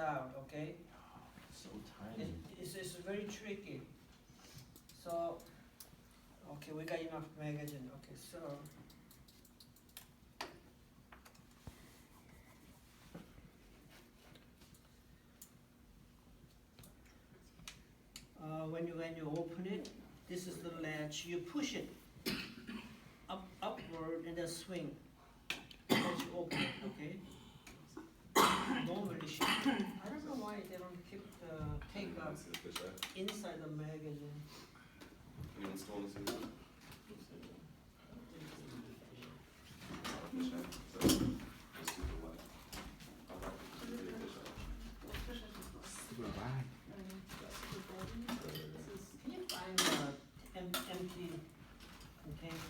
out, okay? So tiny. It's very tricky. So, okay, we got enough magazine, okay, so. When you open it, this is the latch, you push it upward and then swing as you open it, okay? Normally, I don't know why they don't keep the take out inside the magazine. Super wide. Can you find empty container?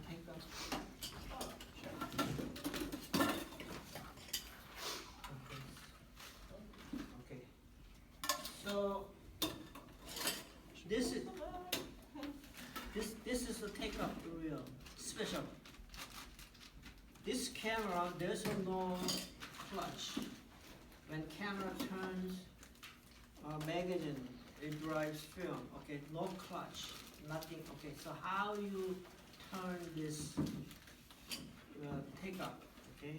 Take out. Okay. So this is the take-up reel, special. This camera, there's no clutch. When camera turns magazine, it drives film. Okay, no clutch, nothing. Okay, so how you turn this take-up? Okay.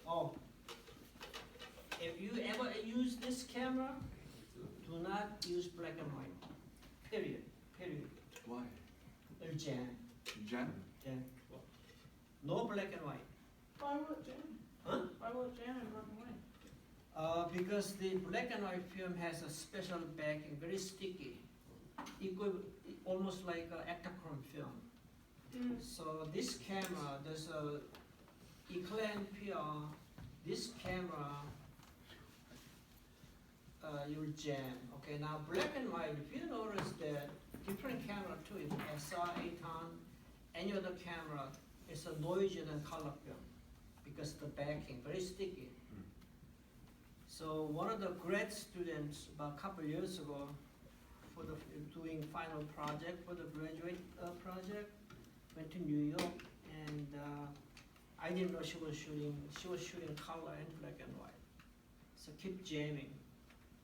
Oh, if you ever use this camera, do not use black and white. Period. Period. Why? It'll jam. Jan? Jam. No black and white. Why will it jam? Huh? Why will it jam in black and white? Because the black and white film has a special backing, very sticky. Almost like Ektachrome film. So this camera, there's a Eclan PR. This camera, you'll jam. Okay, now black and white. If you notice that different camera too, if SR, Aton, any other camera, it's a noisier than color film because the backing very sticky. So one of the grad students about a couple years ago, for the doing final project for the graduate project, went to New York, and I didn't know she was shooting. She was shooting color and black and white. So keep jamming.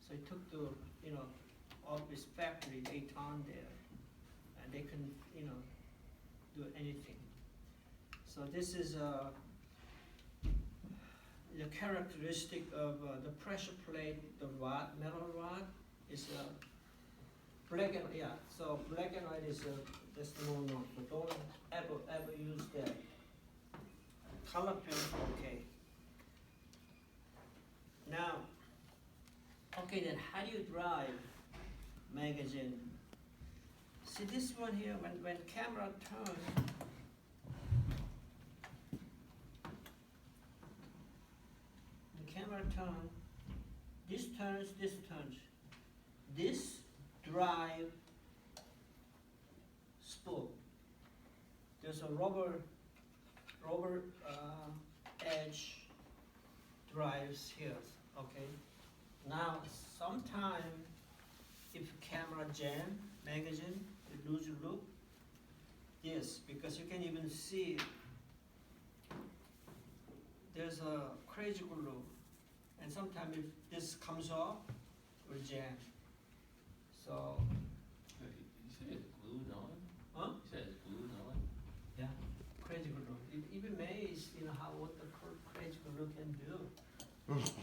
So I took to office factory Aton there, and they couldn't do anything. So this is the characteristic of the pressure plate, the rod, metal rod, is black and so black and white is that's no. So don't ever use that. Color film, okay. Now, okay, then how do you drive magazine? See this one here, when camera turns, camera turns, this turns, this turns. This drive spool. There's a rubber edge drives here. Okay. Now, sometime if camera jam magazine, it lose loop. Yes, because you can even see there's a critical loop. And sometimes if this comes off, it will jam. So. You said it's glued on? Huh? You said it's glued on? Yeah, critical loop. Even amazed, what the critical loop can do.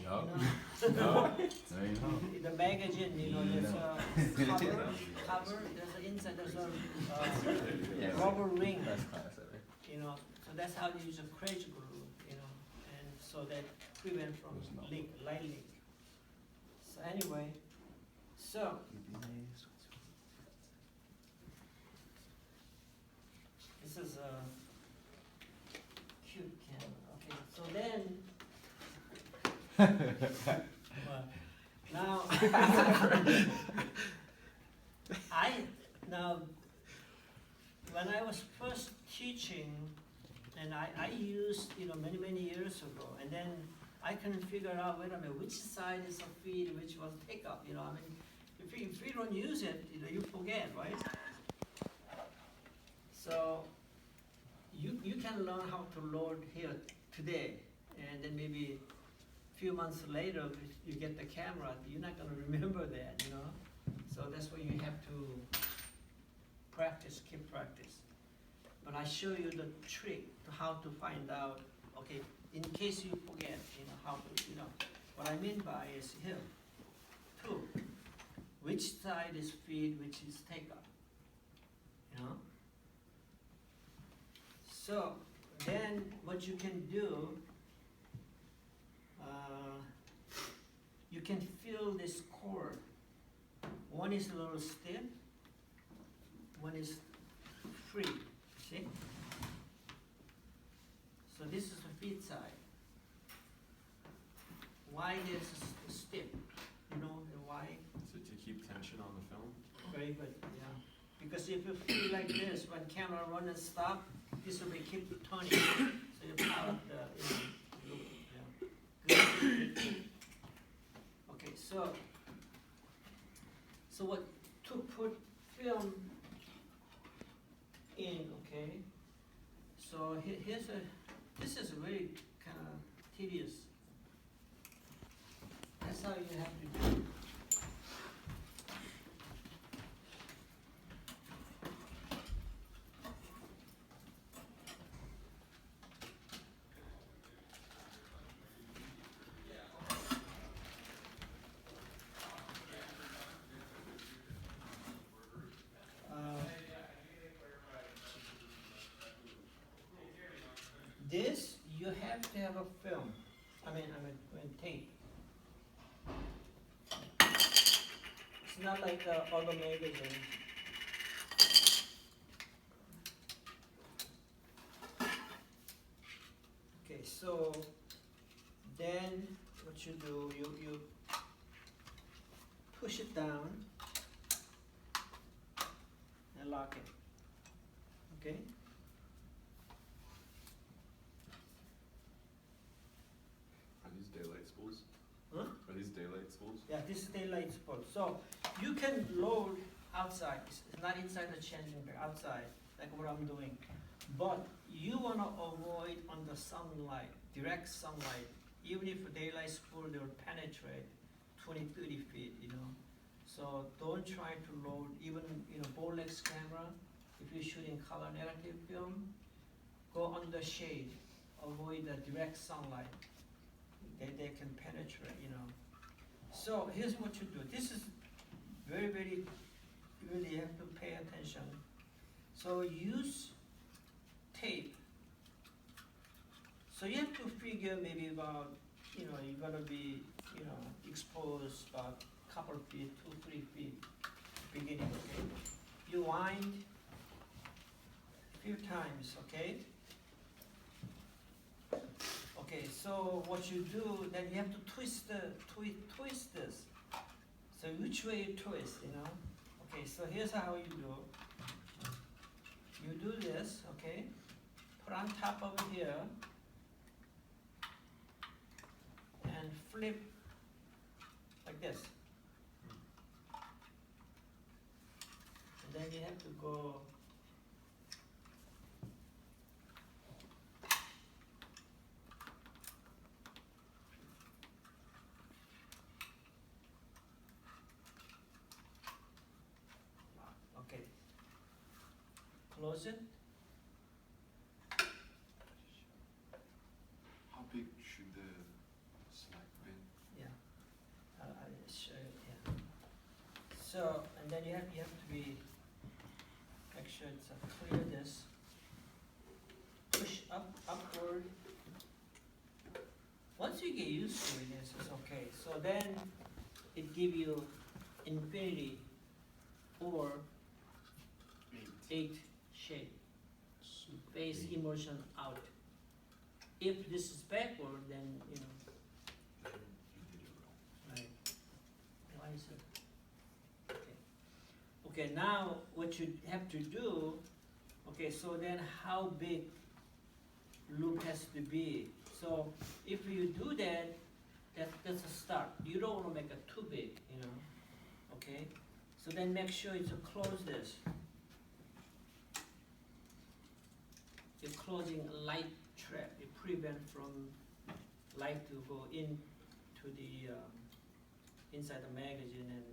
Yup. No. There you go. The magazine, there's a cover, there's an inside, there's a rubber ring. That's classic. So that's how you use a critical loop, and so that prevent from light leak. So anyway, so this is a cute camera. Okay, so then. Now, when I was first teaching, and I used many years ago, and then I couldn't figure out, wait a minute, which side is a feed, which was pickup. If you don't use it, you forget, right? So you you can learn how to load here today, and then maybe few months later, you get the camera, you're not gonna remember that, you know? So that's why you have to practice, keep practice. But I show you the trick to how to find out, okay, in case you forget, you know, how to, you know, what I mean by is here, two, which side is feed, which is take up, you know? So then what you can do, you can feel this cord. One is a little stiff, one is free, see? So this is the feed side. Why this is stiff? You know why? So to keep tension on the film? Very good, yeah. Because if you feel like this, when camera run and stop, this will be keep turning. So you power up the, you know, yeah. Good. Okay, so what to put film in, okay? So here's this is very kind of tedious. That's how you have to do it. This, you have to have a film. I mean tape. It's not like the other magazine. Okay, so then what you do, you push it down and lock it. Okay? Are these daylight spools? Huh? Are these daylight spools? Yeah, this is daylight spot. So you can load outside. It's not inside the changing room, outside, like what I'm doing. But you wanna avoid on the sunlight, direct sunlight. Even if daylight spool, they will penetrate 20, 30 feet, you know. So don't try to load even, you know, Bolex camera. If you're shooting color negative film, go under shade. Avoid the direct sunlight. They can penetrate, you know. So here's what you do. This is very, very, you really have to pay attention. So use tape. So you have to figure maybe about, you know, you're gonna be, you know, exposed about a couple feet, 2, 3 feet, beginning, okay? You wind a few times, okay? Okay, so what you do, then you have to twist this. So which way you twist, you know? Okay, so here's how you do. You do this, okay? Put on top over here and flip like this. And then you have to go okay. Close it. How big should the slack be? Yeah. I'll show you, yeah. So, and then you have to be, make sure it's clear this. Push upward. Once you get used to it, it's okay. So then it give you infinity or 8 shape. Face immersion out. If this is backward, then you know. Then you did it wrong. Right. Why is it? Okay. Okay, now what you have to do, okay, so then how big loop has to be. So if you do that, that's a start. You don't want to make it too big, you know. Okay? So then make sure you close this. You close closing light trap. It prevents from light to go into the inside the magazine and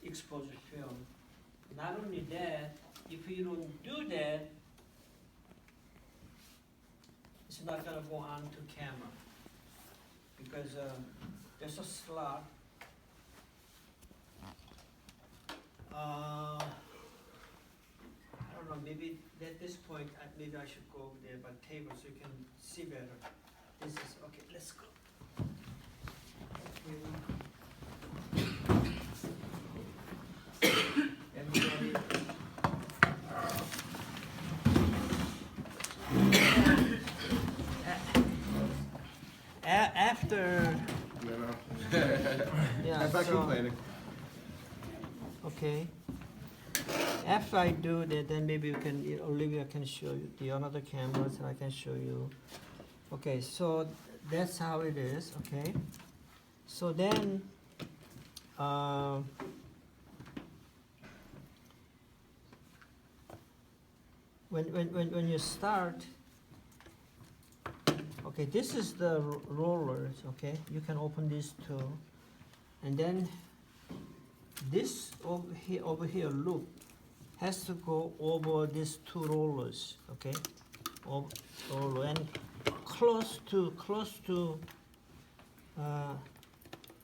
expose the film. Not only that, if you don't do that, it's not gonna go on to camera because there's a slot. I don't know, maybe at this point, maybe I should go over there by table so you can see better. This is, okay, let's go. Everybody. After, yeah, Back so, complaining. okay. After I do that, then maybe you can, Olivia can show you the another cameras and I can show you. Okay, so that's how it is, okay? So then, when you start, okay, this is the rollers, okay? You can open these two. And then this over here loop has to go over these two rollers, okay? And close to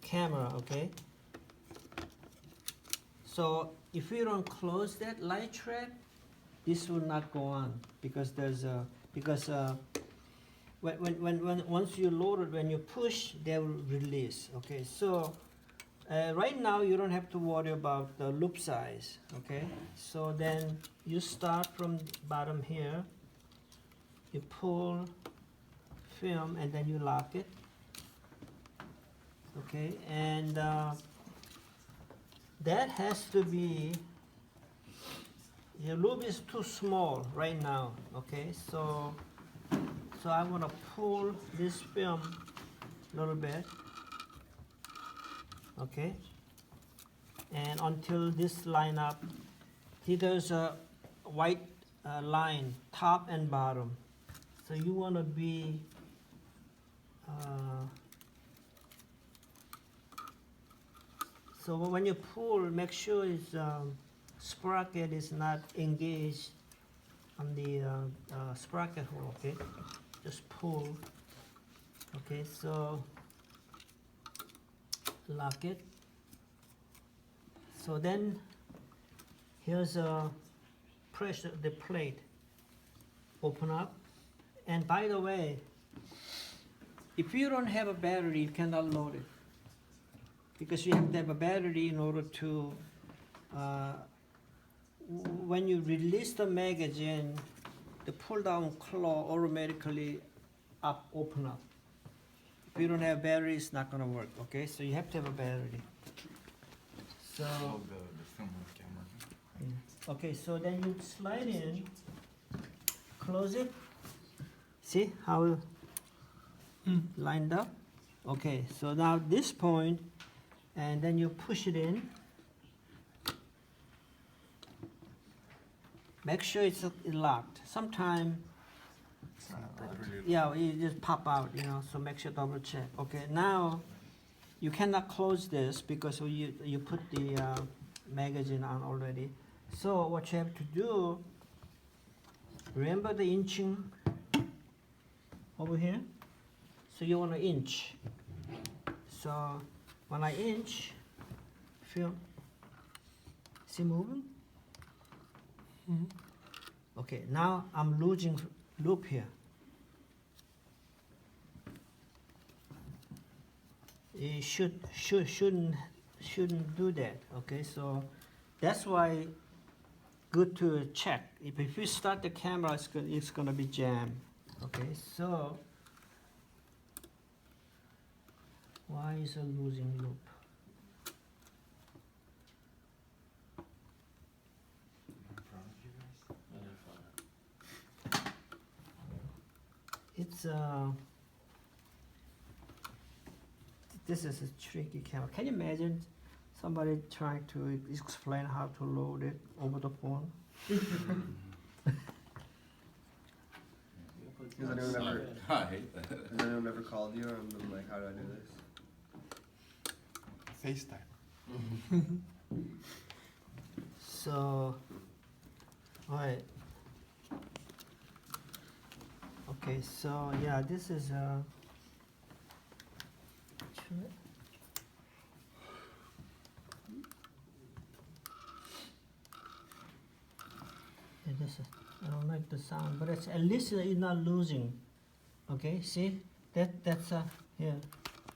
camera, okay? So if you don't close that light trap, this will not go on because there's a when once you load it, when you push, they will release. Okay, so right now you don't have to worry about the loop size. Okay, so then you start from bottom here. You pull film and then you lock it. Okay, and that has to be. The loop is too small right now. Okay, so I'm gonna pull this film a little bit. Okay, and until this line up, see there's a white line, top and bottom. So you wanna be so when you pull, make sure it's sprocket is not engaged on the sprocket hole, okay? Just pull, okay, so lock it. So then here's a pressure the plate, open up. And by the way, if you don't have a battery, you cannot load it because you have to have a battery in order to when you release the magazine, the pull down claw automatically open up. If you don't have battery, it's not gonna work, okay? So you have to have a battery. So, The film camera. yeah. Okay, so then you slide in, close it. See how lined up? Okay, so now this point, and then you push it in. Make sure it's locked. Sometimes, yeah, it just pop out, you know, so make sure double check. Okay, now you cannot close this because you put the magazine on already. So what you have to do, remember the inching over here? So you want to inch. So when I inch, feel, see moving? Okay, now I'm losing loop here. You shouldn't do that. Okay, so that's why good to check. If you start the camera, it's gonna be jammed. Okay, so why is it losing loop? It's this is a tricky camera. Can you imagine somebody trying to explain how to load it over the phone? Has anyone ever, I hate that. has anyone ever called you and been like, how do I do this? FaceTime. So, alright. Okay, so yeah, this is yeah, this is, I don't like the sound, but it's at least you're not losing. Okay, see that's here.